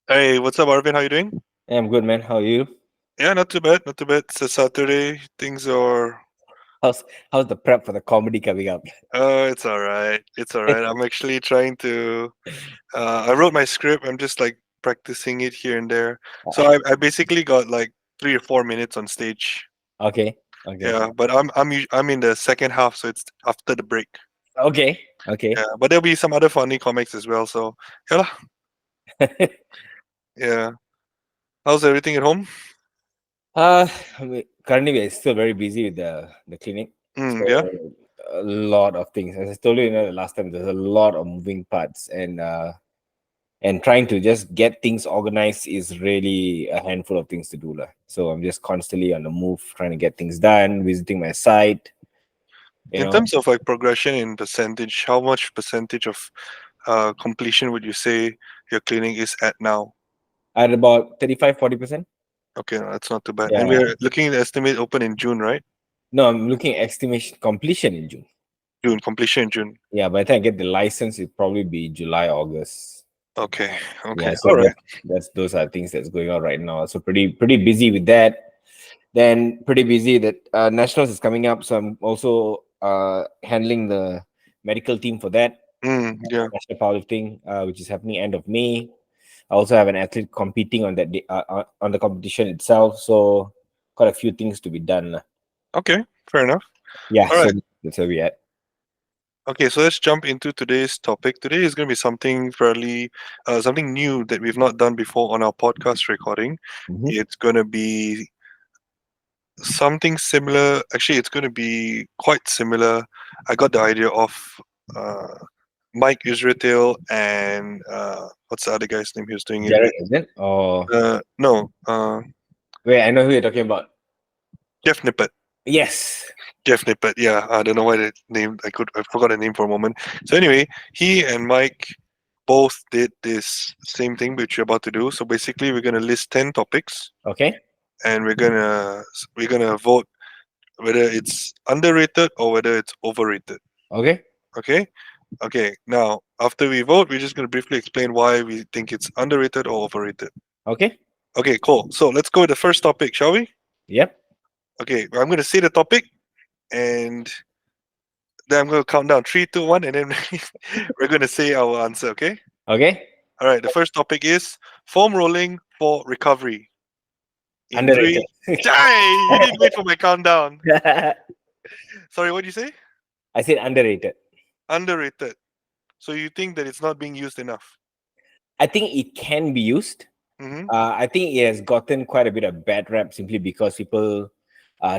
Hey, what's up, Arvin? How you doing? Yeah, I'm good, man. How are you? Yeah, not too bad, not too bad. It's a Saturday. Things are, How's how's the prep for the comedy coming up? it's all right. It's all right. I'm actually trying to. I wrote my script. I'm just like practicing it here and there. So I basically got like 3 or 4 minutes on stage. Okay, okay, Yeah, but I'm in the second half, so it's after the break. okay, okay. Yeah, but there'll be some other funny comics as well. So yeah, lah. Yeah. How's everything at home? Currently we're still very busy with the clinic, so Yeah. a lot of things. As I told you, the last time, there's a lot of moving parts, and trying to just get things organized is really a handful of things to do, lah. So I'm just constantly on the move, trying to get things done, visiting my site. You In know, terms of like progression in percentage, how much percentage of completion would you say your clinic is at now? at about 35-40%. Okay, no, that's not too bad. And Yeah. we're looking at the estimate open in June, right? No, I'm looking at estimation completion in June. June, completion in June. Yeah, by the time I get the license, it'll probably be July, August. Okay, Yeah, okay, so all right. that's those are things that's going on right now. So pretty busy with that. Then pretty busy that nationals is coming up. So I'm also handling the medical team for that Yeah. national powerlifting, which is happening end of May. I also have an athlete competing on that on the competition itself. So quite a few things to be done, lah. Okay, fair enough. Yeah, All right. so that's where we at. Okay, so let's jump into today's topic. Today is going to be something fairly, something new that we've not done before on our podcast recording. Mhm. It's going to be something similar. Actually, it's going to be quite similar. I got the idea of uh, Mike Israel and what's the other guy's name he was doing it Jared, with? is it? Or No, wait, I know who you're talking about. Jeff Nippert. Yes. Jeff Nippert. Yeah, I don't know why the name. I forgot the name for a moment. So anyway, he and Mike both did this same thing which we're about to do. So basically, we're gonna list 10 topics, Okay. and we're gonna vote whether it's underrated or whether it's overrated. Okay. Okay. Okay. Now, after we vote, we're just gonna briefly explain why we think it's underrated or overrated. Okay. Okay. Cool. So let's go with the first topic, shall we? Yep. Okay. I'm gonna say the topic, and then I'm gonna count down three, two, one, and then we're gonna say our answer. Okay. Okay. All right. The first topic is foam rolling for recovery. In Underrated. three. Hey, you didn't wait for my countdown. I Sorry, what did you say? said underrated. Underrated. So you think that it's not being used enough? I think it can be used. Mm-hmm. I think it has gotten quite a bit of bad rap simply because people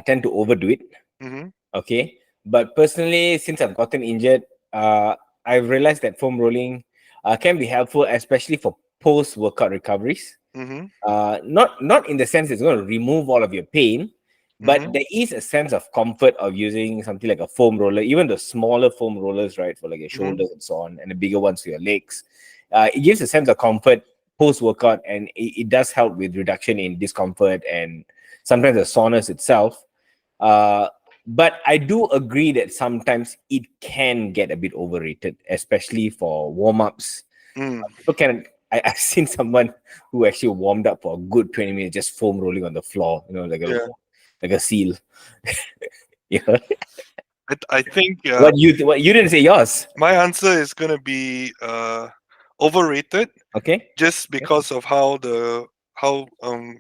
tend to overdo it. Mm-hmm. Okay. But personally, since I've gotten injured, I've realized that foam rolling can be helpful, especially for post workout recoveries. Mm-hmm. Not in the sense it's going to remove all of your pain, but Mm-hmm. there is a sense of comfort of using something like a foam roller, even the smaller foam rollers, right, for like your Mm-hmm. shoulders and so on, and the bigger ones for your legs. It gives a sense of comfort post workout, and it does help with reduction in discomfort and sometimes the soreness itself. Uh, but I do agree that sometimes it can get a bit overrated, especially for warm ups. Mm. People can. I've seen someone who actually warmed up for a good 20 minutes just foam rolling on the floor, Yeah. like a seal. You know? I think What you didn't say yours? my answer is gonna be overrated Okay. just because of how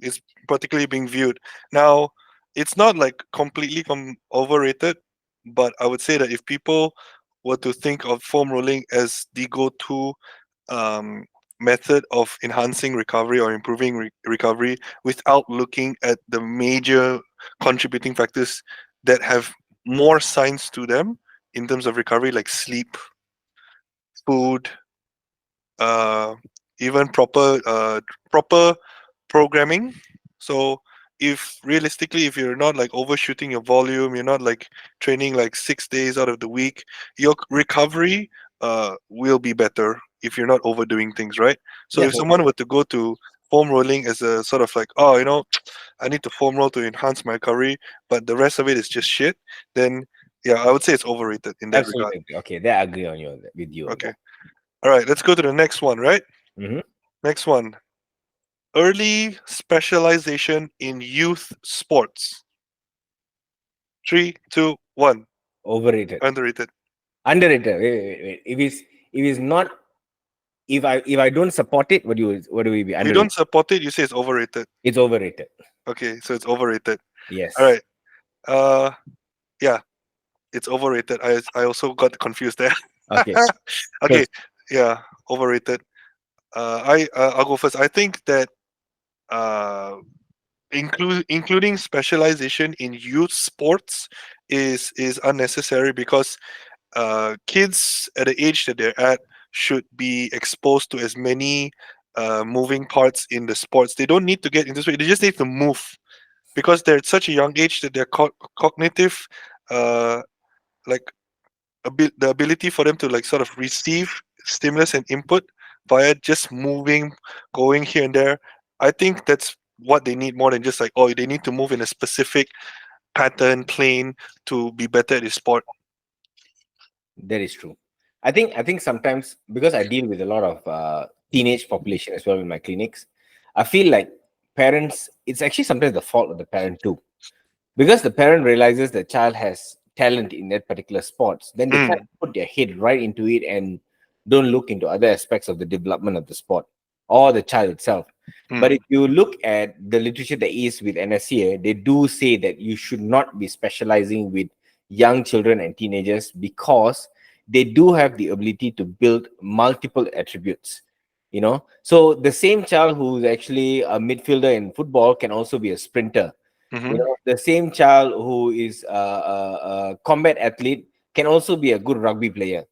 it's particularly being viewed. Now, it's not like completely overrated, but I would say that if people were to think of foam rolling as the go-to um, method of enhancing recovery or improving recovery without looking at the major contributing factors that have more science to them in terms of recovery, like sleep, food, uh, even proper programming. So if realistically, if you're not like overshooting your volume, you're not like training like 6 days out of the week, your recovery will be better if you're not overdoing things, right? So Yeah. if someone were to go to foam rolling as a sort of like, oh, I need to foam roll to enhance my recovery, but the rest of it is just shit, then yeah, I would say it's overrated in that regard. Absolutely. Okay. There I agree on you with you on Okay. that. All right, let's go to the next one, right? Hmm. Next one. early specialization in youth sports. Three, two, one. Overrated. Underrated. Underrated. Wait. If it's not, if I don't support it, what do we be? If you Underrated. don't support it, you say it's overrated. It's overrated. Okay, so it's overrated. All Yes. right. Uh, yeah, it's overrated. I also got confused there. Okay. Okay, Because yeah, overrated. I'll go first. I think that uh including specialization in youth sports is unnecessary because kids at the age that they're at should be exposed to as many moving parts in the sports. They don't need to get into it. They just need to move because they're at such a young age that their cognitive uh, like the ability for them to like sort of receive stimulus and input via just moving, going here and there. I think that's what they need more than just like, oh, they need to move in a specific pattern plane to be better at this sport. that is true. I think sometimes, because I deal with a lot of teenage population as well in my clinics, I feel like parents. It's actually sometimes the fault of the parent too, because the parent realizes the child has talent in that particular sports, then they kind Mm, of put their head right into it and don't look into other aspects of the development of the sport or the child itself. But mm, if you look at the literature that is with NSCA, they do say that you should not be specializing with young children and teenagers because they do have the ability to build multiple attributes. So the same child who's actually a midfielder in football can also be a sprinter. mm-hmm, The same child who is a combat athlete can also be a good rugby player.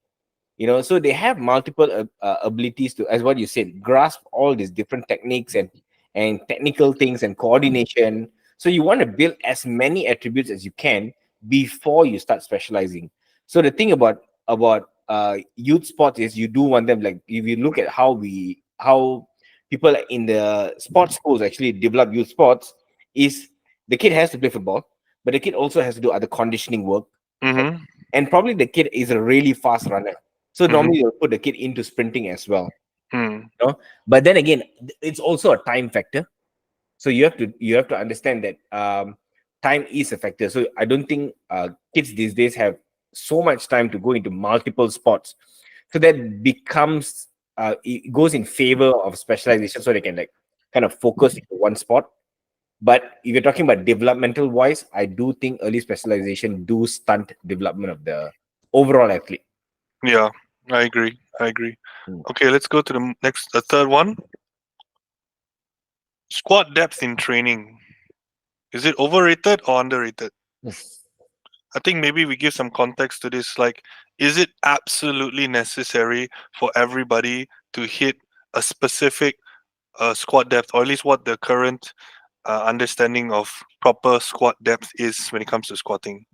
So they have multiple abilities to, as what you said, grasp all these different techniques and technical things and coordination. So you want to build as many attributes as you can before you start specializing. So the thing about youth sports is, you do want them, like, if you look at how people in the sports schools actually develop youth sports, is the kid has to play football, but the kid also has to do other conditioning work, mm-hmm, and probably the kid is a really fast runner. So mm-hmm, normally you'll put the kid into sprinting as well. mm, But then again, it's also a time factor. So you have to understand that time is a factor. So I don't think kids these days have so much time to go into multiple sports. So that becomes it goes in favor of specialization, so they can like kind of focus into one sport. But if you're talking about developmental wise, I do think early specialization do stunt development of the overall athlete. yeah, I agree. I agree. Mm. Okay, let's go to the third one. Squat depth in training. Is it overrated or underrated? I think maybe we give some context to this. Like, is it absolutely necessary for everybody to hit a specific squat depth, or at least what the current understanding of proper squat depth is when it comes to squatting?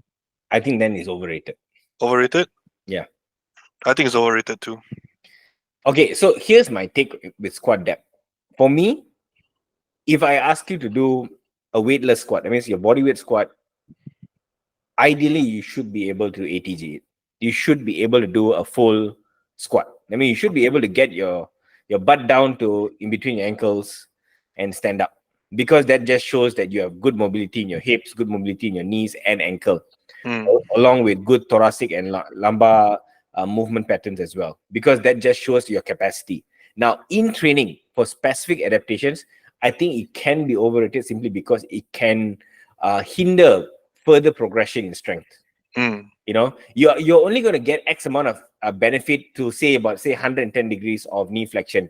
I think then is overrated. Overrated? Yeah. I think it's overrated too. Okay, so here's my take with squat depth. For me, if I ask you to do a weightless squat, that means your body weight squat, ideally you should be able to ATG it. You should be able to do a full squat. I mean, you should be able to get your butt down to in between your ankles and stand up, because that just shows that you have good mobility in your hips, good mobility in your knees and ankle, Mm, along with good thoracic and lumbar movement patterns as well, because that just shows your capacity. Now, in training for specific adaptations, I think it can be overrated simply because it can hinder further progression in strength. mm, You're only going to get X amount of benefit to say 110 degrees of knee flexion,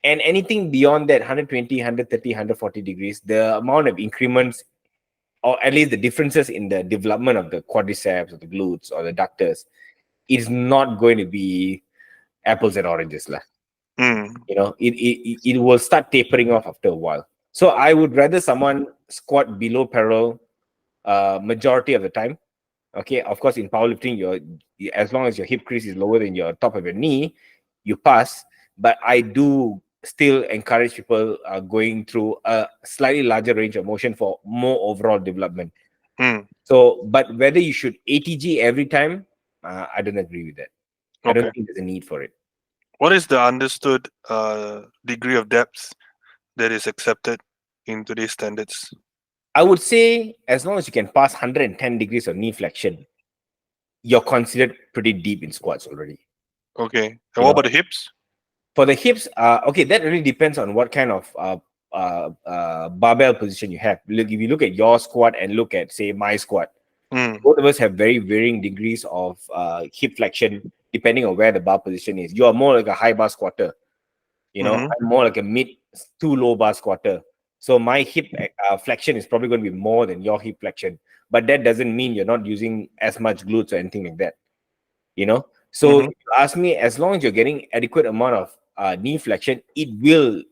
and anything beyond that, 120, 130, 140 degrees, the amount of increments, or at least the differences in the development of the quadriceps or the glutes or the ductors, is not going to be apples and oranges lah. mm, It will start tapering off after a while. So I would rather someone squat below parallel majority of the time. Okay, of course, in powerlifting, as long as your hip crease is lower than your top of your knee, you pass. But I do still encourage people going through a slightly larger range of motion for more overall development. mm. So, but whether you should ATG every time, I don't agree with that. I don't Okay. think there's a need for it. What is the understood degree of depth that is accepted in today's standards? I would say as long as you can pass 110 degrees of knee flexion, you're considered pretty deep in squats already. Okay. And You what know, about the hips? for the hips, okay, that really depends on what kind of barbell position you have. Look, if you look at your squat and look at, say, my squat, Mm. both of us have very varying degrees of hip flexion depending on where the bar position is. You are more like a high bar squatter, you know, Mm-hmm. I'm more like a mid to low bar squatter. So my hip flexion is probably going to be more than your hip flexion, but that doesn't mean you're not using as much glutes or anything like that, you know. So if Mm-hmm. you ask me, as long as you're getting adequate amount of knee flexion, it will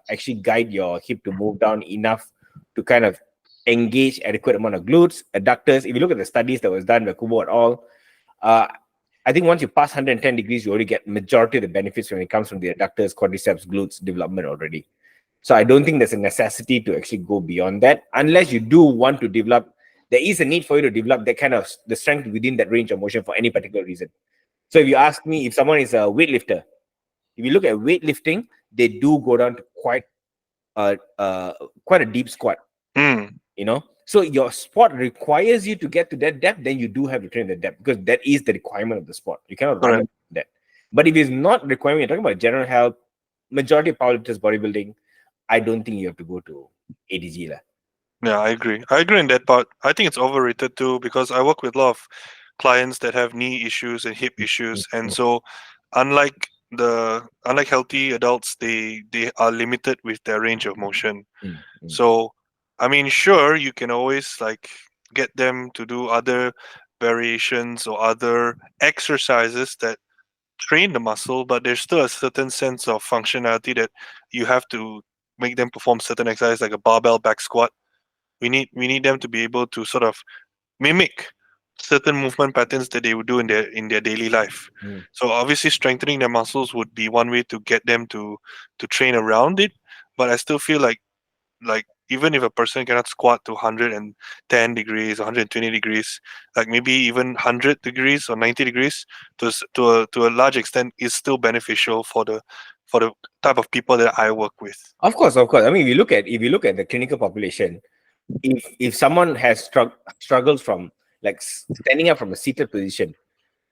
actually guide your hip to move down enough to kind of engage adequate amount of glutes, adductors. If you look at the studies that was done by Kubo et al., uh, I think once you pass 110 degrees, you already get majority of the benefits when it comes from the adductors, quadriceps, glutes development already. So I don't think there's a necessity to actually go beyond that, unless you do want to develop. There is a need for you to develop that kind of the strength within that range of motion for any particular reason. So if you ask me, if someone is a weightlifter, if you look at weightlifting, they do go down to quite a deep squat, Mm. you know. So your sport requires you to get to that depth, then you do have to train the depth because that is the requirement of the sport. You cannot run Correct. away from that. But if it's not requirement, you're talking about general health, majority of powerlifters bodybuilding, I don't think you have to go to ADG lah. Yeah, I agree. I agree in that part. I think it's overrated too because I work with a lot of clients that have knee issues and hip Mm, issues, and mm, so unlike healthy adults, they are limited with their range of motion. mm, mm, So, I mean, sure, you can always like get them to do other variations or other exercises that train the muscle, but there's still a certain sense of functionality that you have to make them perform certain exercises like a barbell back squat. We need them to be able to sort of mimic certain movement patterns that they would do in their daily life. mm. So obviously strengthening their muscles would be one way to get them to train around it. But I still feel like even if a person cannot squat to 110 degrees, 120 degrees, like maybe even 100 degrees or 90 degrees, to a large extent, is still beneficial for the type of people that I work with. Of course, of course. I mean, if you look at the clinical population, if someone has struggles from like standing up from a seated position,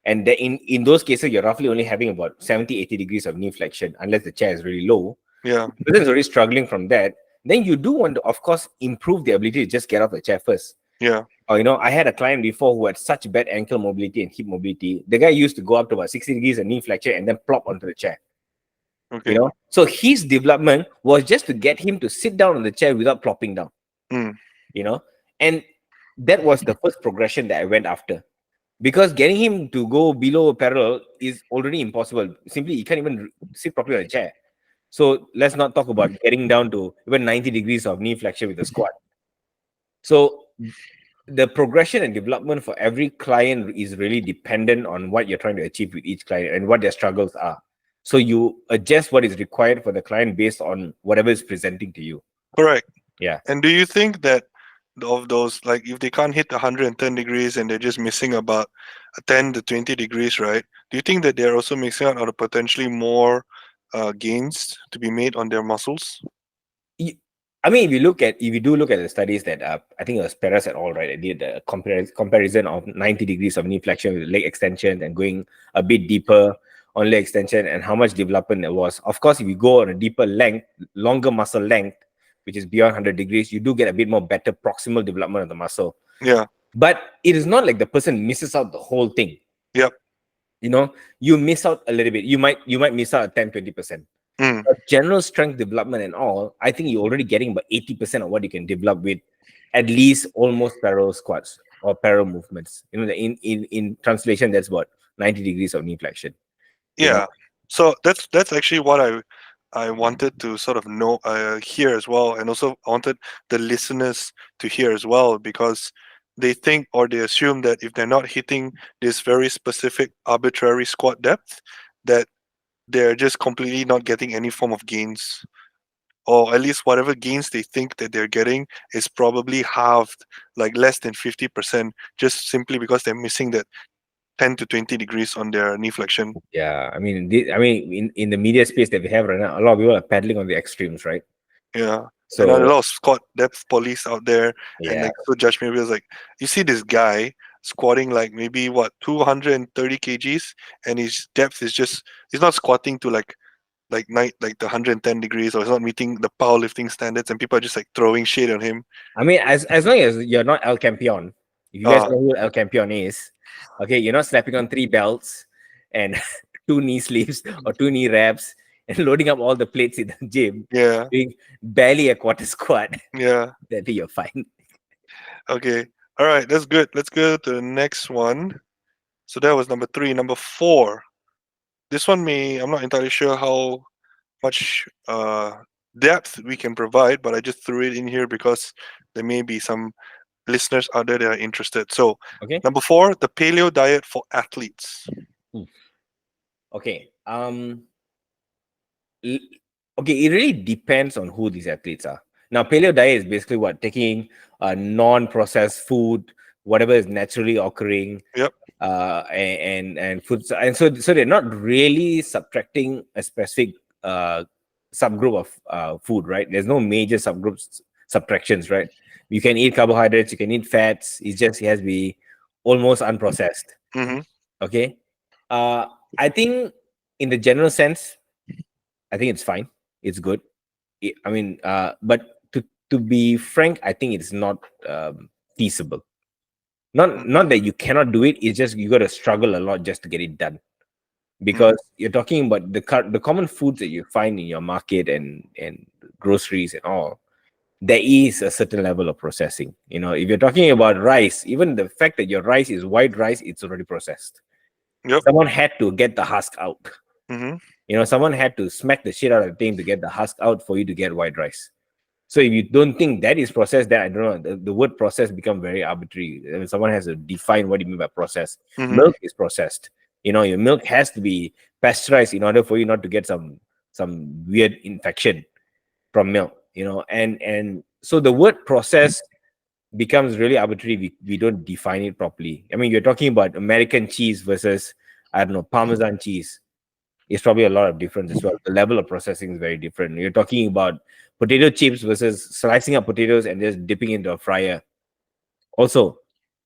and in those cases you're roughly only having about 70-80 degrees of knee flexion unless the chair is really low, Yeah, the person is already struggling from that, then you do want to of course improve the ability to just get off the chair first. yeah, Or I had a client before who had such bad ankle mobility and hip mobility. The guy used to go up to about 60 degrees of knee flexion and then plop onto the chair. okay. So his development was just to get him to sit down on the chair without plopping down. Mm, you know and that was the first progression that I went after, because getting him to go below parallel is already impossible. Simply he can't even sit properly on a chair, so let's not talk about getting down to even 90 degrees of knee flexion with a squat. So the progression and development for every client is really dependent on what you're trying to achieve with each client and what their struggles are. So you adjust what is required for the client based on whatever is presenting to you. correct. Yeah. And do you think that of those, like if they can't hit 110 degrees and they're just missing about 10 to 20 degrees, right? Do you think that they're also missing out on a potentially more gains to be made on their muscles? I mean, if you do look at the studies that I think it was Perez et al., right? I did a comparison of 90 degrees of knee flexion with leg extension and going a bit deeper on leg extension and how much development there was. Of course, if you go on a deeper length, longer muscle length, which is beyond 100 degrees, you do get a bit more better proximal development of the muscle. Yeah. But it is not like the person misses out the whole thing. Yep. You miss out a little bit. You might miss out 10-20%. Mm, General strength development and all, I think you're already getting about 80% of what you can develop with at least almost parallel squats or parallel movements. In translation, that's what 90 degrees of knee flexion. You know, yeah. So that's actually what I wanted to sort of know hear as well, and also I wanted the listeners to hear as well, because they think or they assume that if they're not hitting this very specific arbitrary squat depth, that they're just completely not getting any form of gains, or at least whatever gains they think that they're getting is probably halved, like less than 50%, just simply because they're missing that 10 to 20 degrees on their knee flexion. yeah. I mean, in the media space that we have right now, a lot of people are paddling on the extremes, right? Yeah. And a So lot of squat depth police out there, and yeah, like so judgmental. It's like you see this guy squatting like maybe what 230 kgs, and his depth is just he's not squatting to like night like the 110 degrees, or he's not meeting the powerlifting standards, and people are just like throwing shade on him. I mean, as long as you're not El Campeon, if you guys Ah, know who El Campeon is, okay, you're not slapping on three belts and two knee sleeves or two knee wraps and loading up all the plates in the gym, yeah, doing barely a quarter squat. yeah. Then you're fine. Okay, all right, that's good. Let's go to the next one. So that was number three. Number four. This one may I'm not entirely sure how much depth we can provide, but I just threw it in here because there may be some listeners out there that are interested. So, Okay. number four, the paleo diet for athletes. Hmm. Okay. l- okay, it really depends on who these athletes are. Now, paleo diet is basically what taking non-processed food, whatever is naturally occurring, Yep. and food, and so they're not really subtracting a specific subgroup of food, right? There's no major subgroups subtractions, right? You can eat carbohydrates, you can eat fats. It has to be almost unprocessed. Mm-hmm. Okay, I think in the general sense, I think it's fine. It's good. I mean, but to be frank, I think it's not feasible. Not that you cannot do it. It's just you got to struggle a lot just to get it done. Mm-hmm. Because you're talking about the common foods that you find in your market and groceries and all. There is a certain level of processing. You know, if you're talking about rice, even the fact that your rice is white rice, it's already processed. Yep. Someone had to get the husk out. Mm-hmm. You know, someone had to smack the shit out of the thing to get the husk out for you to get white rice. So if you don't think that is processed, then I don't know. The word process become very arbitrary. I mean, someone has to define what you mean by process. Mm-hmm. Milk is processed. You know, your milk has to be pasteurized in order for you not to get some weird infection from milk. You know, and so the word process becomes really arbitrary. We don't define it properly. I mean, you're talking about American cheese versus I don't know Parmesan cheese. It's probably a lot of difference as well. The level of processing is very different. You're talking about potato chips versus slicing up potatoes and just dipping into a fryer. Also,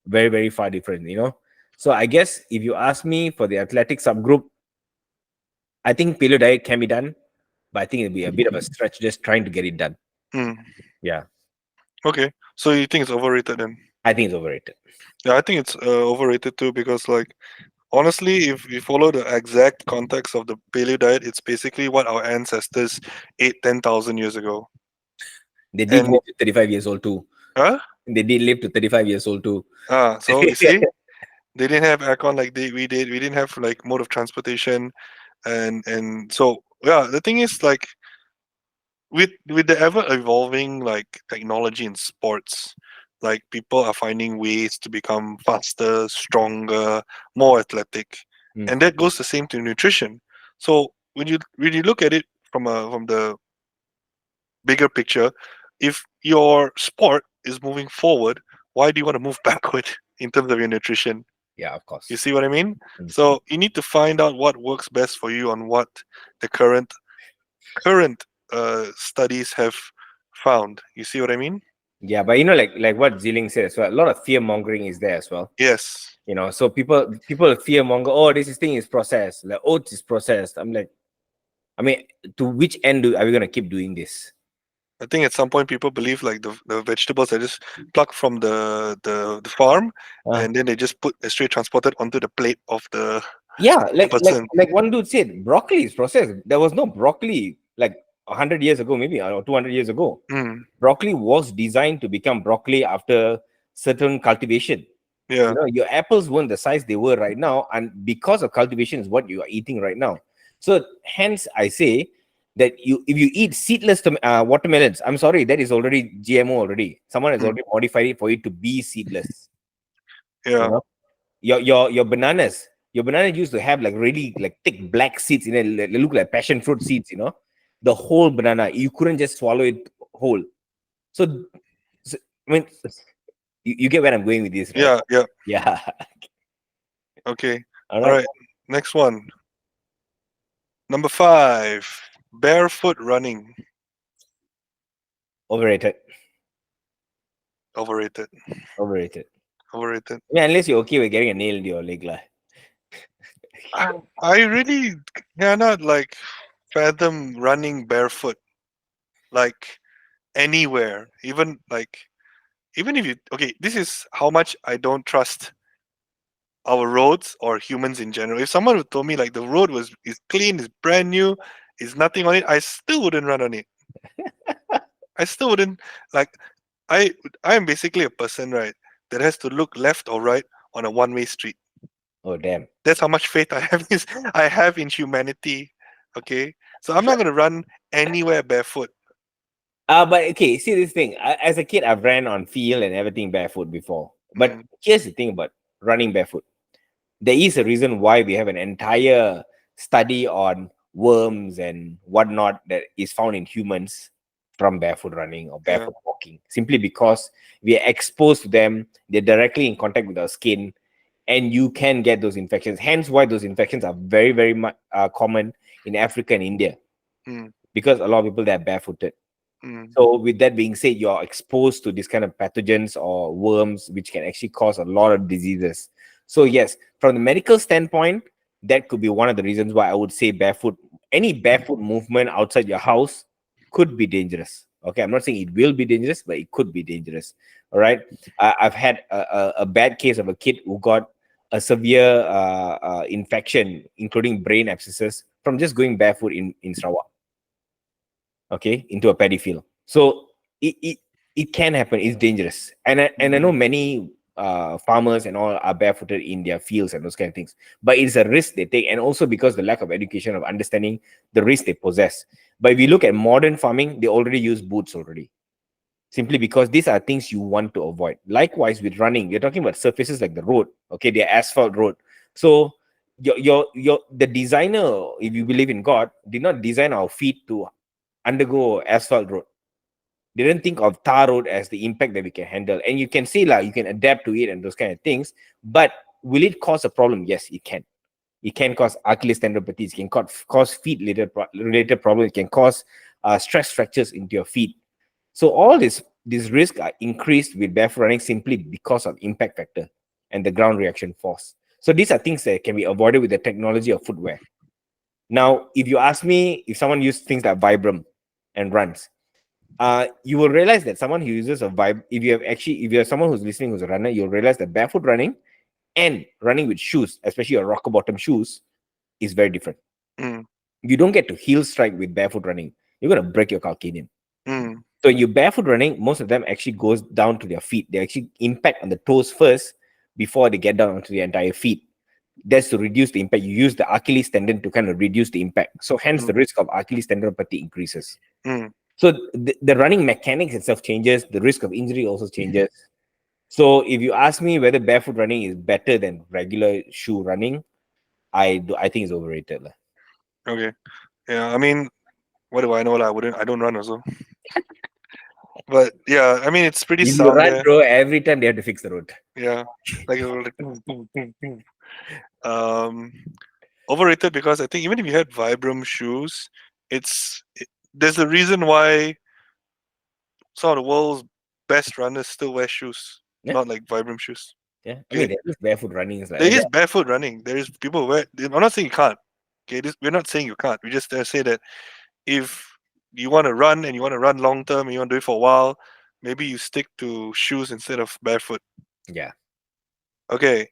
very, very far different, you know? So I guess if you ask me for the athletic subgroup, I think paleo diet can be done, but I think it'll be a bit of a stretch just trying to get it done. Mm. Yeah. Okay. So you think it's overrated then? I think it's overrated. Yeah, I think it's overrated too because like honestly, if we follow the exact context of the paleo diet, it's basically what our ancestors ate 10,000 years ago. They did And live to 35 years old too. huh? They did live to 35 years old too. So you see, they didn't have aircon like we did. We didn't have like mode of transportation, and so yeah. The thing is like with the ever evolving like technology in sports, like people are finding ways to become faster, stronger, more athletic, Mm, and that goes the same to nutrition. So when you look at it from the bigger picture, if your sport is moving forward, why do you want to move backward in terms of your nutrition? yeah, of You course. see what I mean? Mm. So you need to find out what works best for you on what the current studies have found. You see what I mean? Yeah, but you know, like what Ziling said as well, a lot of fear mongering is there as well. Yes. You know, so people fear monger, oh, this thing is processed, like oats is processed. I'm like, I mean, to which end are we gonna keep doing this? I think at some point people believe like the vegetables are just plucked from the farm, Uh, and then they just put straight transported onto the plate of yeah, the like like person. like one dude said, broccoli is processed. There was no broccoli like 100 years ago, maybe or 200 years ago. Mm, Broccoli was designed to become broccoli after certain cultivation. You yeah, know, your apples weren't the size they were right now, and because of cultivation is what you are eating right now. So hence I say that you if you eat seedless watermelons, I'm sorry, that is already GMO already. Someone has mm, already modified it for it to be seedless. You yeah, know, your bananas used to have like really like thick black seeds in it. They look like passion fruit seeds. You know, the whole banana you couldn't just swallow it whole. So, so I mean, you get where I'm going with this, right? yeah, yeah. Yeah. Okay. All All right. right. Next one. Number five. Barefoot running. Overrated. Overrated. Overrated. Overrated. I mean, unless you're okay with getting a nail in your leg, lah. I really cannot like fathom running barefoot like anywhere. Even if you okay, this is how much I don't trust our roads or humans in general. If someone would told me like the road is clean, is brand new, is nothing on it, I still wouldn't run on it. I still wouldn't like I I am basically a person, right, that has to look left or right on a one-way street. Oh damn. That's how much faith I have I have in humanity. Okay. So I'm not gonna run anywhere barefoot. But okay, see this thing. As a kid, I've ran on field and everything barefoot before. But Mm, here's the thing about running barefoot. There is a reason why we have an entire study on worms and whatnot that is found in humans from barefoot running or yeah. barefoot walking. Simply because we are exposed to them, they're directly in contact with our skin, and you can get those infections. Hence, why those infections are very, very much common in Africa and India, Mm, because a lot of people that are barefooted. mm, So, with that being said, you're exposed to this kind of pathogens or worms, which can actually cause a lot of diseases. So, yes, from the medical standpoint, that could be one of the reasons why I would say barefoot, any barefoot movement outside your house could be dangerous. Okay, I'm not saying it will be dangerous, but it could be dangerous. All right. I've had a bad case of a kid who got a severe infection, including brain abscesses, from just going barefoot in Sarawak, okay, into a paddy field. So it can happen. It's dangerous, and I know many farmers and all are barefooted in their fields and those kind of things. But it's a risk they take, and also because the lack of education of understanding the risk they possess. But if you look at modern farming, they already use boots already, simply because these are things you want to avoid. Likewise, with running, you're talking about surfaces like the road, okay, they're asphalt road. So your the designer, if you believe in God, did not design our feet to undergo asphalt road. They didn't think of tar road as the impact that we can handle. And you can see like you can adapt to it and those kind of things. But will it cause a problem? Yes, it can. It can cause Achilles tendinopathies. It can cause feet related problems. It can cause stress fractures into your feet. So all these risks are increased with barefoot running simply because of impact factor and the ground reaction force. So these are things that can be avoided with the technology of footwear. Now, if you ask me, if someone uses things like Vibram and runs, you will realize that someone who uses a vibe, if you're someone who's listening who's a runner, you'll realize that barefoot running and running with shoes, especially a rocker bottom shoes, is very different. mm, You don't get to heel strike with barefoot running. You're gonna break your calcaneum. mm, So you barefoot running, most of them actually goes down to their feet. They actually impact on the toes first before they get down onto the entire feet. That's to reduce the impact. You use the Achilles tendon to kind of reduce the impact. So hence the mm, risk of Achilles tendinopathy increases. mm. So the running mechanics itself changes. The risk of injury also changes. So if you ask me whether barefoot running is better than regular shoe running, I think it's overrated lah. Okay. Yeah, I mean, what do I know? I don't run also. But yeah, I mean it's pretty If you sound run, there. bro, every time they have to fix the road. Yeah. Like, it was like boom, boom, boom, boom. um overrated because I think even if you had Vibram shoes, there's a reason why some of the world's best runners still wear shoes, Yeah, not like Vibram shoes. yeah. I mean, Okay. there is barefoot running is like, There and is barefoot running. There is people who wear. I'm not saying you can't. Okay, we're not saying you can't. We just say that if you want to run and you want to run long term and you want to do it for a while, maybe you stick to shoes instead of barefoot. yeah. Okay.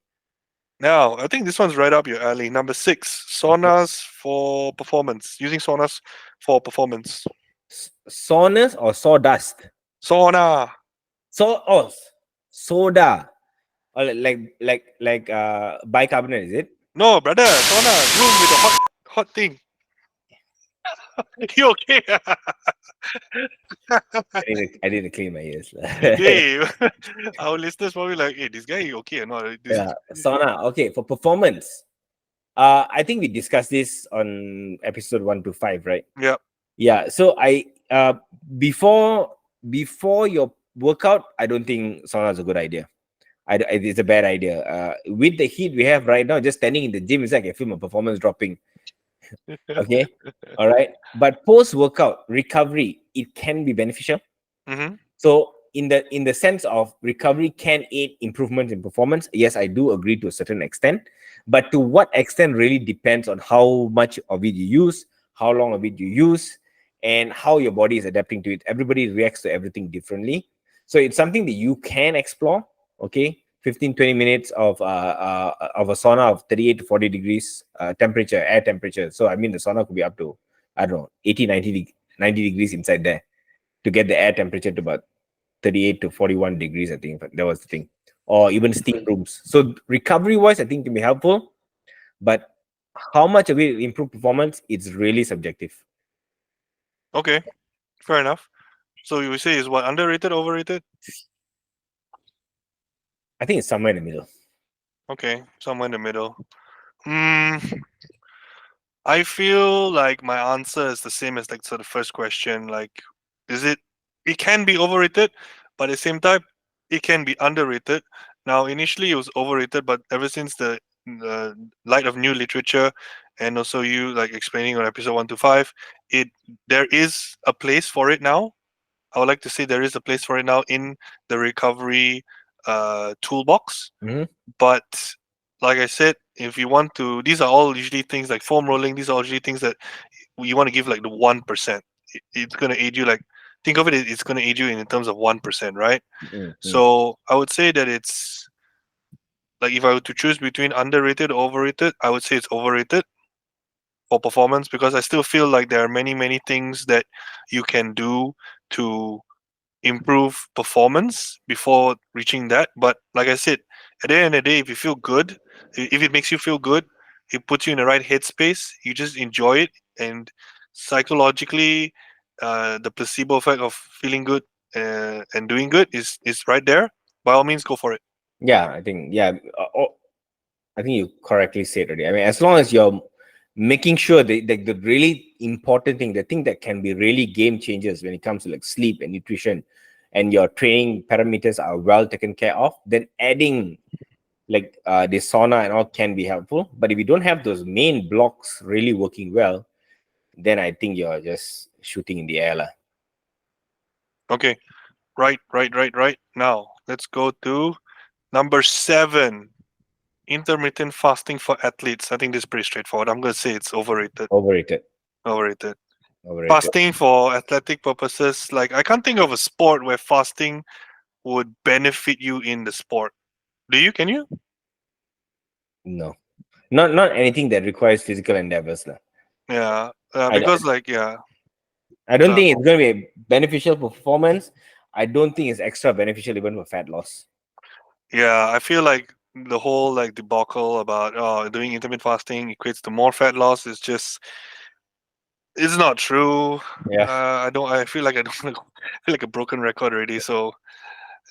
Now, I think this one's right up your alley. Number 6, saunas for performance. Using saunas for performance. Soreness or sawdust? Sauna. Soda. Or bicarbonate, is it? No, brother. Sauna. Room with a hot thing. You okay? I need to clean my ears. Hey, our listeners probably like, hey, this guy you okay or not? This Yeah, is sauna. Okay, for performance. I think we discussed this on episode 1 to 5, right? yeah. Yeah. So before your workout, I don't think sauna is a good idea. It's a bad idea. With the heat we have right now, just standing in the gym is like I feel my performance dropping. Okay, all right. But post workout recovery, it can be beneficial. Mm-hmm. So in the sense of recovery can aid improvements in performance, yes, I do agree to a certain extent, but to what extent really depends on how much of it you use, how long of it you use, and how your body is adapting to it. Everybody reacts to everything differently, so it's something that you can explore. Okay, 15-20 minutes of a sauna of 38 to 40 degrees temperature, air temperature. So I mean the sauna could be up to, I don't know, 80, 90 degrees inside there to get the air temperature to about 38 to 41 degrees, I think. That was the thing. Or even steam rooms. So recovery wise, I think can be helpful, but how much of it improve performance, it's really subjective. Okay, fair enough. So you would say is what, underrated, overrated? I think it's somewhere in the middle. Okay, somewhere in the middle. Hmm. I feel like my answer is the same as like sort of first question. Like, is it? It can be overrated, but at the same time, it can be underrated. Now, initially, it was overrated, but ever since the light of new literature, and also you like explaining on episode 1 to 5, it there is a place for it now. I would like to say there is a place for it now in the recovery toolbox. Mhm. But like I said, if you want to, these are all usually things like foam rolling. These are usually things that you want to give like the 1%. It's going to aid you. Like think of it, it's going to aid you in terms of 1%, right? Mhm. So I would say that it's like if I were to choose between underrated or overrated, I would say it's overrated for performance because I still feel like there are many things that you can do to improve performance before reaching that. But like I said, at the end of the day, if you feel good, if it makes you feel good, it puts you in the right headspace. You just enjoy it, and psychologically, the placebo effect of feeling good and doing good is right there. By all means, go for it. Yeah, I think, yeah. I think you correctly said already. I mean, as long as you're making sure that the really important thing, the thing that can be really game changers when it comes to like sleep and nutrition, and your training parameters are well taken care of, then adding like the sauna and all can be helpful. But if you don't have those main blocks really working well, then I think you're just shooting in the air lah. Okay, right. Now let's go to number 7. Intermittent fasting for athletes. I think this is pretty straightforward. I'm gonna say it's overrated. Overrated. Overrated. Overrated. Fasting for athletic purposes, like I can't think of a sport where fasting would benefit you in the sport. Do you? Can you? No, not anything that requires physical endeavors lah. Yeah, I, because like yeah, I don't uh, think it's going to be beneficial for performance. I don't think it's extra beneficial even for fat loss. yeah. I feel like the whole like debacle about doing intermittent fasting equates to more fat loss is just it's not true. Yeah, I don't. I feel like I don't I feel like a broken record already. So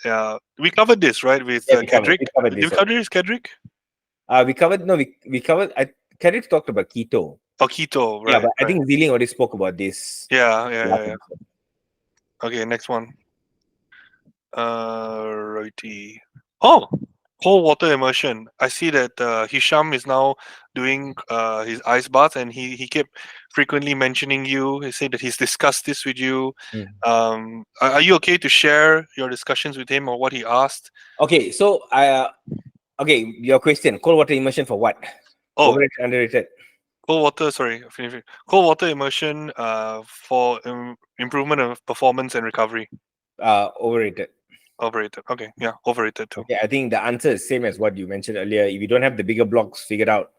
yeah, we covered this right with yeah, Kedrick. we covered Did we this cover already. this Kedrick? We covered no, we covered. Kendrick talked about keto. Oh, keto. Yeah, Right, but I right. think Zealing already spoke about this last Yeah. episode. Okay, next one. Righty. Oh, cold water immersion. I see that Hisham is now doing his ice bath, and he kept frequently mentioning you. He said that he's discussed this with you. Mm. Are you okay to share your discussions with him or what he asked? Okay, so okay, your question: cold water immersion for what? Oh, Overrated, underrated? cold water. Sorry, finish it. Cold water immersion. For improvement of performance and recovery. Overrated. Overrated. Okay, yeah, overrated too. Okay, I think the answer is same as what you mentioned earlier. If you don't have the bigger blocks figured out,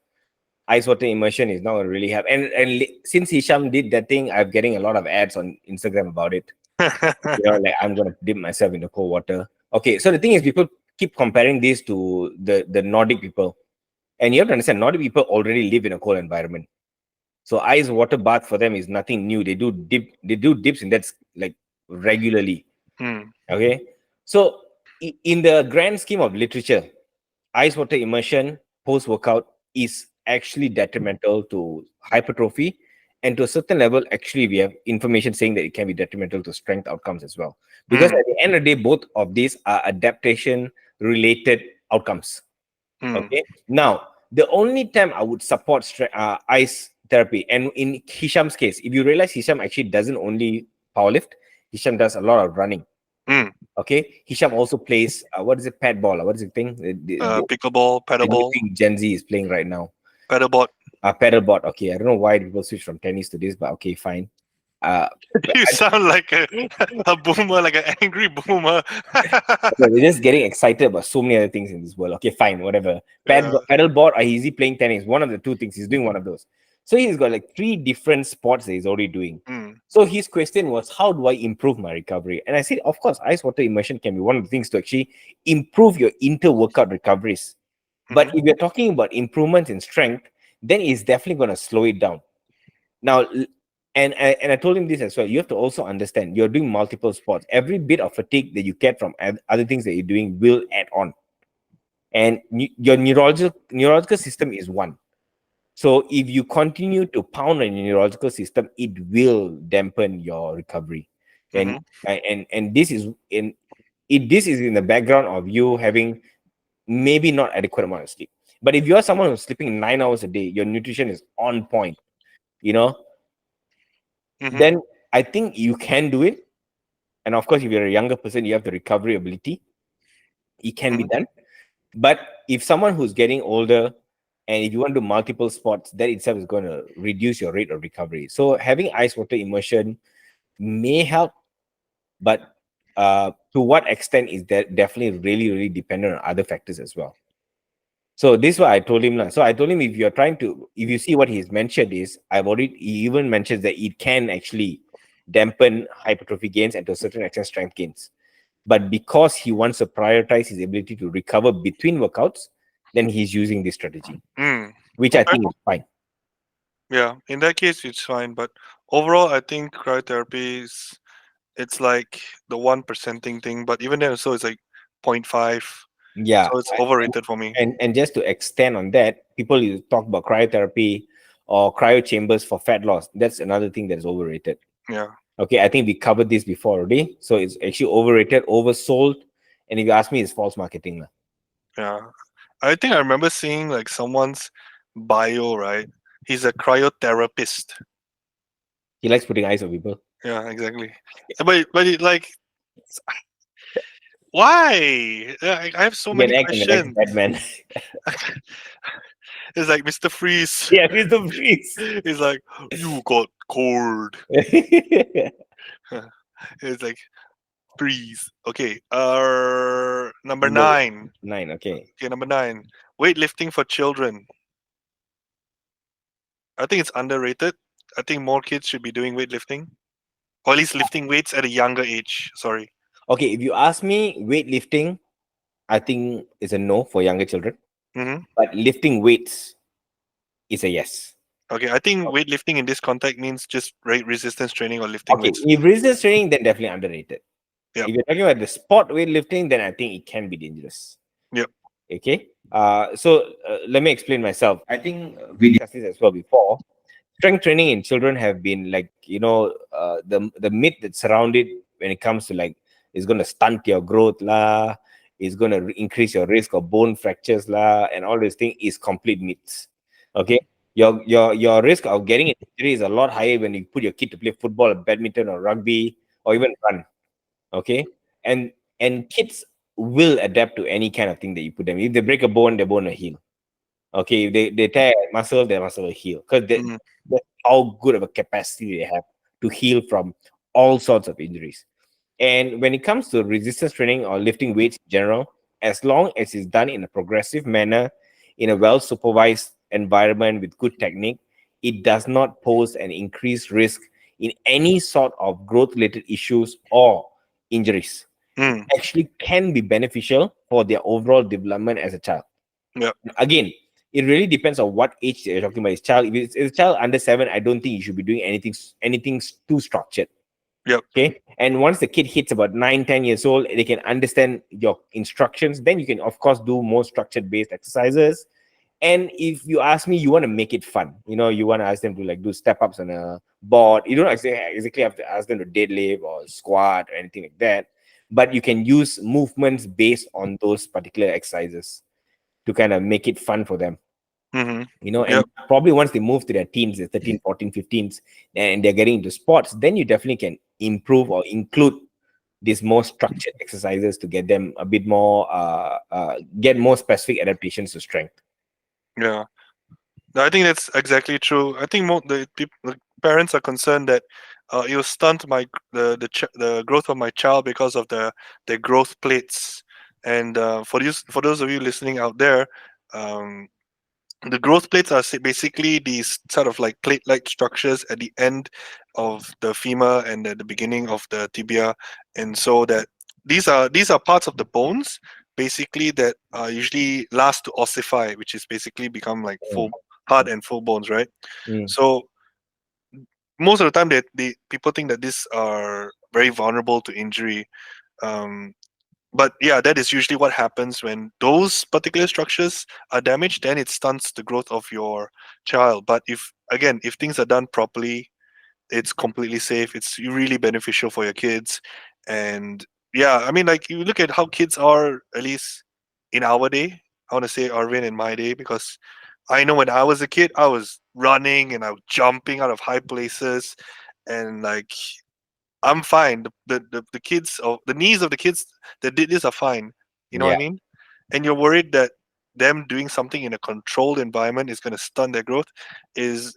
ice water immersion is not going to really help. And since Hisham did that thing, I'm getting a lot of ads on Instagram about it. Like I'm going to dip myself in the cold water. Okay, so the thing is, people keep comparing this to the Nordic people, and you have to understand, Nordic people already live in a cold environment. So ice water bath for them is nothing new. They do dips in that like regularly. Hmm. Okay, so in the grand scheme of literature, ice water immersion post workout is actually detrimental to hypertrophy, and to a certain level, actually, we have information saying that it can be detrimental to strength outcomes as well. Because Hmm. at the end of the day, both of these are adaptation related outcomes. Hmm. Okay. Now, the only time I would support ice therapy, and in Hisham's case, if you realize Hisham actually doesn't only powerlift, Hisham does a lot of running. Mm. Okay, Hisham also plays what is it, pad ball? What is the thing? Pickleball, The new paddleball, thing Gen Z is playing right now. paddleboard. Paddleboard. Okay, I don't know why people switch from tennis to this, but okay, fine. Uh, You sound like a boomer, like an angry boomer. No, we're just getting excited about so many other things in this world. Okay, fine, whatever. Yeah. Paddleboard or is he playing tennis? One of the two things. He's doing one of those. So he's got like three different sports that he's already doing. Mm. So his question was, how do I improve my recovery? And I said, of course, ice water immersion can be one of the things to actually improve your inter-workout recoveries. But Hmm. if you're talking about improvements in strength, then it's definitely going to slow it down. Now, and I told him this as well. You have to also understand you're doing multiple sports. Every bit of fatigue that you get from other things that you're doing will add on. And your neurological system is one. So if you continue to pound on your neurological system, it will dampen your recovery. And Hmm. and this is this is in the background of you having maybe not adequate amount of sleep. But if you're someone who's sleeping 9 hours a day, your nutrition is on point, you know, Hmm. then I think you can do it. And of course, if you're a younger person, you have the recovery ability. It can be Hmm. done. But if someone who's getting older and if you want to do multiple sports, that itself is going to reduce your rate of recovery. So having ice water immersion may help, but to what extent is that definitely really, really dependent on other factors as well. So this is what I told him. So I told him if you're trying to, if you see what he's mentioned is, he even mentions that it can actually dampen hypertrophy gains and to a certain extent strength gains. But because he wants to prioritize his ability to recover between workouts, then he's using this strategy, Mm. which I Okay. think is fine. Yeah. In that case, it's fine. But overall, I think cryotherapy is it's like the 1% thing. But even then, so it's like 0.5. Yeah. So it's overrated for me. And just to extend on that, people you talk about cryotherapy or cryo chambers for fat loss. That's another thing that is overrated. Yeah. Okay, I think we covered this before already. So it's actually overrated, oversold. And if you ask me, it's false marketing. Lah. Yeah. I think I remember seeing like someone's bio, right? He's a cryotherapist. He likes putting eyes on people. Yeah, exactly. But like, why? I have so He can many act in the next questions. Batman. It's like Mr. Freeze. Yeah, Mr. Freeze. He's like, you got cold. It's like freeze. Okay. Number Number 9. 9, okay. Okay, number 9. Weightlifting for children. I think it's underrated. I think more kids should be doing weightlifting, or at least lifting weights at a younger age. Sorry. Okay, if you ask me, weightlifting, I think is a no for younger children. Hmm. But lifting weights is a yes. Okay, I think weightlifting in this context means just resistance training or lifting Okay, weights. if resistance training, then definitely underrated. Yep. If you're talking about the sport weightlifting, then I think it can be dangerous. Yep. Okay. So let me explain myself. I think we discussed this as well before. Strength training in children have been like, the myth that surrounded when it comes to like it's going to stunt your growth lah, it's going to increase your risk of bone fractures lah, and all these things is complete myths. Okay. Your risk of getting an injury is a lot higher when you put your kid to play football or badminton or rugby or even run. Okay. And kids will adapt to any kind of thing that you put them. If they break a bone, their bone will heal. Okay, if they tear a muscle, their muscle will heal. Because Mm-hmm. that's how good of a capacity they have to heal from all sorts of injuries. And when it comes to resistance training or lifting weights in general, as long as it's done in a progressive manner, in a well supervised environment with good technique, it does not pose an increased risk in any sort of growth related issues or injuries. It Mm. actually can be beneficial for their overall development as a child. Yep. Again, it really depends on what age they're talking about. His child, if it's a child under 7, I don't think you should be doing anything too structured. Yep. Okay. And once the kid hits about 9, 10 years old, they can understand your instructions. Then you can, of course, do more structured based exercises. And if you ask me, you want to make it fun. You want to ask them to like do step ups on a board. You don't exactly have to ask them to deadlift or squat or anything like that. But you can use movements based on those particular exercises to kind of make it fun for them. Mm-hmm. And Yep. probably once they move to their teens, the 13, 14, 15s, and they're getting into sports, then you definitely can improve or include these more structured exercises to get them a bit more get more specific adaptations to strength. Yeah. No, I think that's exactly true. I think the parents are concerned that it will stunt the growth of my child because of the growth plates. And for those of you listening out there, um, the growth plates are basically these sort of like plate-like structures at the end of the femur and at the beginning of the tibia, and so that these are parts of the bones basically that usually last to ossify, which is basically become like full hard and full bones, right? Mm. So most of the time, they people think that these are very vulnerable to injury. Um, but yeah, that is usually what happens when those particular structures are damaged. Then it stunts the growth of your child. But if things are done properly, it's completely safe. It's really beneficial for your kids. And yeah, I mean, like, you look at how kids are, at least in our day. I want to say Arvin in my day, because I know when I was a kid, I was running and I was jumping out of high places, and like, I'm fine. The kids, or the knees of the kids that did this, are fine. You know what I Yeah, mean? And you're worried that them doing something in a controlled environment is going to stunt their growth is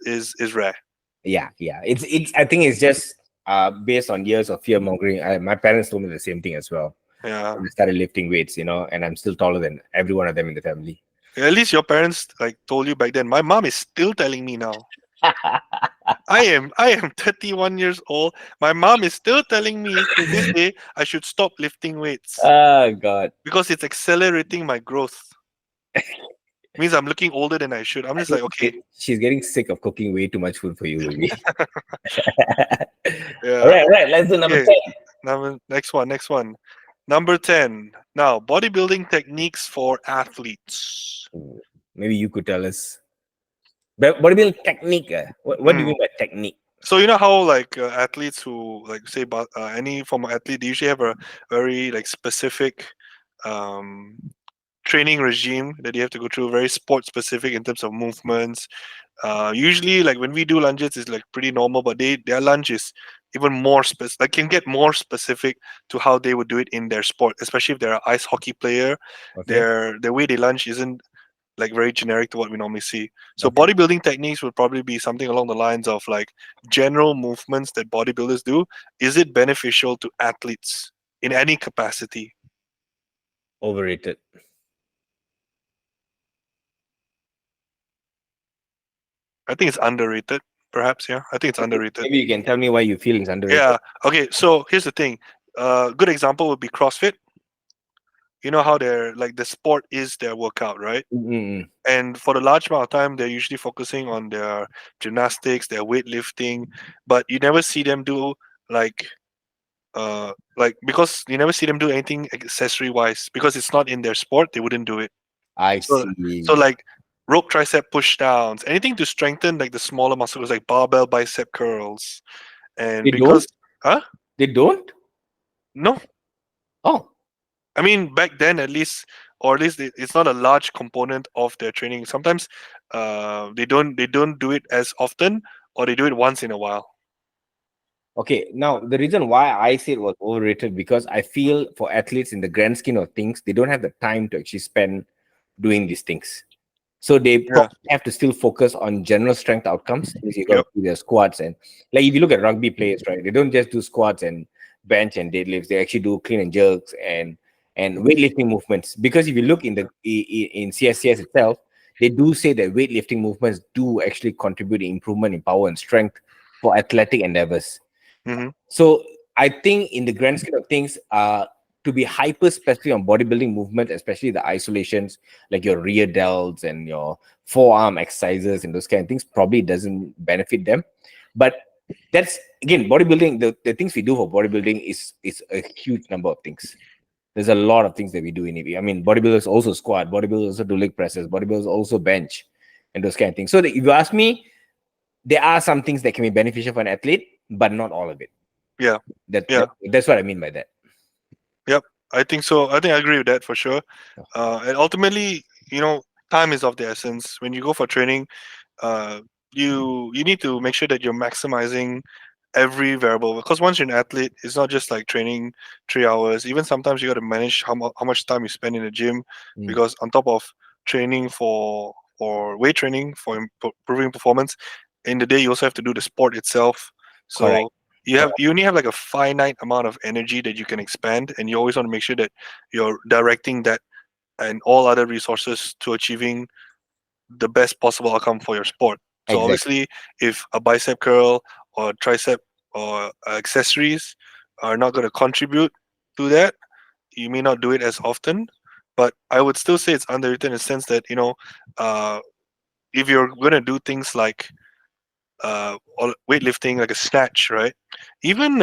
rare. yeah. It's. I think it's just based on years of fear mongering. My parents told me the same thing as well. Yeah. When I started lifting weights, and I'm still taller than every one of them in the family. At least your parents like told you back then. My mom is still telling me now. I am 31 years old. My mom is still telling me to this day I should stop lifting weights Oh God. because it's accelerating my growth. Means I'm looking older than I should. I'm I just think like, okay, she's getting sick of cooking way too much food for you, maybe. yeah, All right. Let's do number okay. 10. Next one. Number 10. Now, bodybuilding techniques for athletes. Ooh, maybe you could tell us. But bodybuilding technique. What do you Mm. mean by technique? So you know how, like, athletes who, like, say, any form of athlete, they usually have a very like specific um, training regime that you have to go through, very sport specific in terms of movements. Usually, like, when we do lunges, it's like pretty normal, but their lunge is even more like, can get more specific to how they would do it in their sport, especially if they're an ice hockey player. Okay. Their way they lunge isn't like very generic to what we normally see. So Okay. bodybuilding techniques would probably be something along the lines of like general movements that bodybuilders do. Is it beneficial to athletes in any capacity? Overrated. I think it's underrated, perhaps. Yeah, I think it's underrated. Maybe you can tell me why you feel it's underrated. Yeah. Okay. So here's the thing. Good example would be CrossFit. You know how they're like, the sport is their workout, right? Mm-mm. And for the large amount of time, they're usually focusing on their gymnastics, their weightlifting, but you never see them do like because you never see them do anything accessory wise, because it's not in their sport. They wouldn't do it. I So see. like rope tricep push downs, anything to strengthen like the smaller muscles, like barbell bicep curls. And They because, don't? huh? They don't? No, Oh, I mean, back then, at least, or at least it's not a large component of their training. Sometimes they don't do it as often, or they do it once in a while. okay. Now, the reason why I say it was overrated because I feel for athletes in the grand scheme of things, they don't have the time to actually spend doing these things. So they Yeah. probably have to still focus on general strength outcomes. Means you got to Yep. do their squats and like if you look at rugby players, right? They don't just do squats and bench and deadlifts. They actually do clean and jerks and weightlifting movements. Because if you look in in CSCS itself, they do say that weightlifting movements do actually contribute to improvement in power and strength for athletic endeavors. Mm-hmm. So I think in the grand scheme of things, to be hyper specific on bodybuilding movement, especially the isolations like your rear delts and your forearm exercises and those kind of things, probably doesn't benefit them. But that's again bodybuilding. The things we do for bodybuilding is a huge number of things. There's a lot of things that we do in it. I mean, bodybuilders also squat, bodybuilders also do leg presses, bodybuilders also bench, and those kind of things. So if you ask me, there are some things that can be beneficial for an athlete, but not all of it. Yeah. That, Yeah. that that's what I mean by that. Yep. I think so. I think I agree with that for sure. And ultimately, time is of the essence. When you go for training, uh, you need to make sure that you're maximizing every variable, because once you're an athlete, it's not just like training 3 hours. Even sometimes you got to manage how much time you spend in the gym, Mm, because on top of training for weight training for improving performance in the day, you also have to do the sport itself. correct. So you only have like a finite amount of energy that you can expand, and you always want to make sure that you're directing that and all other resources to achieving the best possible outcome for your sport. So Exactly. obviously, if a bicep curl or tricep or accessories are not going to contribute to that, you may not do it as often. But I would still say it's underrated in the sense that uh, if you're going to do things like weightlifting, like a snatch, right? Even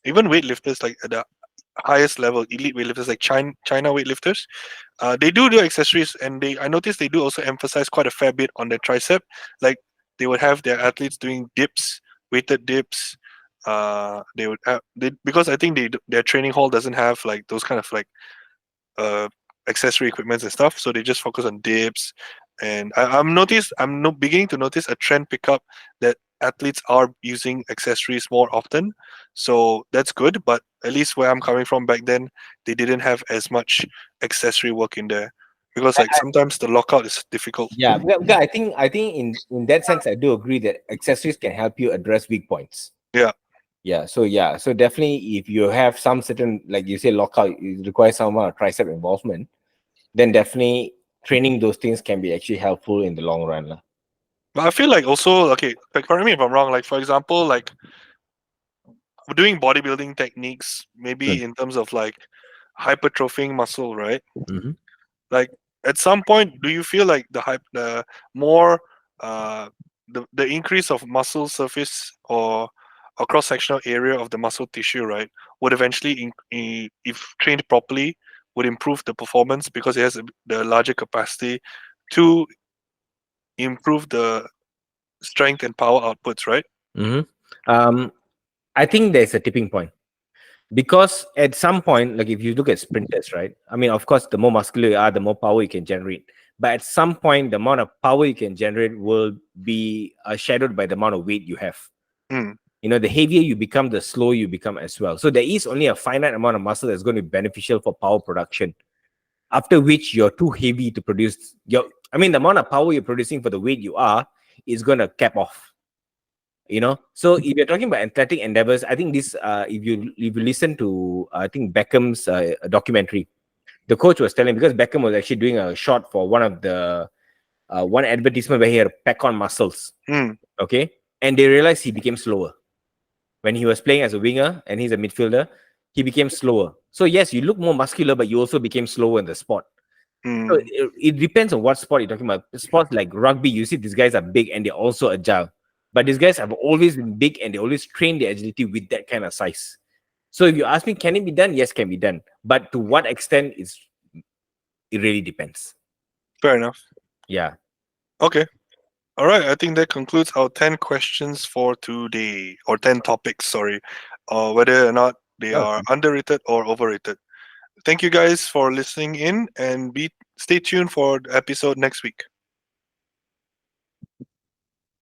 even weightlifters like at the highest level, elite weightlifters like China weightlifters, they do accessories, and they I noticed they do also emphasize quite a fair bit on their tricep. Like they would have their athletes doing dips, weighted dips. They would have because I think their training hall doesn't have like those kind of like uh, accessory equipments and stuff. So they just focus on dips. And I'm no, beginning to notice a trend pickup that athletes are using accessories more often. So that's good. But at least where I'm coming from back then, they didn't have as much accessory work in there, because like sometimes the lockout is difficult. Yeah, because I think in that sense, I do agree that accessories can help you address weak points. Yeah, So definitely, if you have some certain, like you say, lockout, it requires some amount of tricep involvement, then definitely training those things can be actually helpful in the long run, lah. but I feel like also okay. Like, correct me if I'm wrong. Like for example, like doing bodybuilding techniques, Mm. maybe in terms of like hypertrophying muscle, right? Mm-hmm. Like at some point, do you feel like the more uh the increase of muscle surface or a cross sectional area of the muscle tissue, right, would eventually if trained properly, would improve the performance because it has the larger capacity to improve the strength and power outputs, right? Mm-hmm. I think there's a tipping point because at some point, like if you look at sprinters, right? I mean, of course, the more muscular you are, the more power you can generate. But at some point, the amount of power you can generate will be shadowed by the amount of weight you have. Mm, The heavier you become, the slower you become as well. So there is only a finite amount of muscle that's going to be beneficial for power production. After which you're too heavy to produce the amount of power you're producing for the weight you are is going to cap off. So if you're talking about athletic endeavors, I think this if you listen to I think Beckham's documentary, the coach was telling, because Beckham was actually doing a shot for one of the one advertisement where he had to pack on muscles, mm, okay, and they realized he became slower when he was playing as a winger and he's a midfielder. He became slower. So yes, you look more muscular, but you also became slower in the sport. So mm. it depends on what sport you're talking about. Sports like rugby, you see these guys are big and they're also agile. But these guys have always been big and they always train their agility with that kind of size. So if you ask me, can it be done? Yes, can be done. But to what extent it really depends. Fair enough. Yeah. Okay. All right, I think that concludes our 10 questions for today, or 10 topics, sorry, whether or not they Oh, are underrated or overrated. Thank you guys for listening in, and stay tuned for the episode next week.